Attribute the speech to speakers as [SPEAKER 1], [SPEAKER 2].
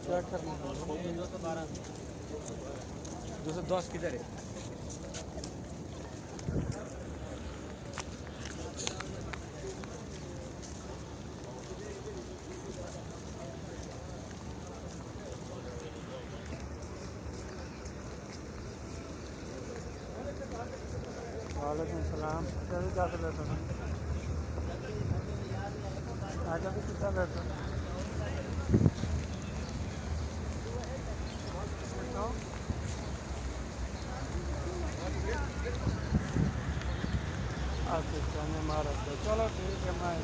[SPEAKER 1] Check करना 210 किधर है? वालेकुम सलाम। कैसे क्या कर लेता था? आगे भी कितना लेता? अच्छा अच्छा, मैं मारा। चलो ठीक है, मैं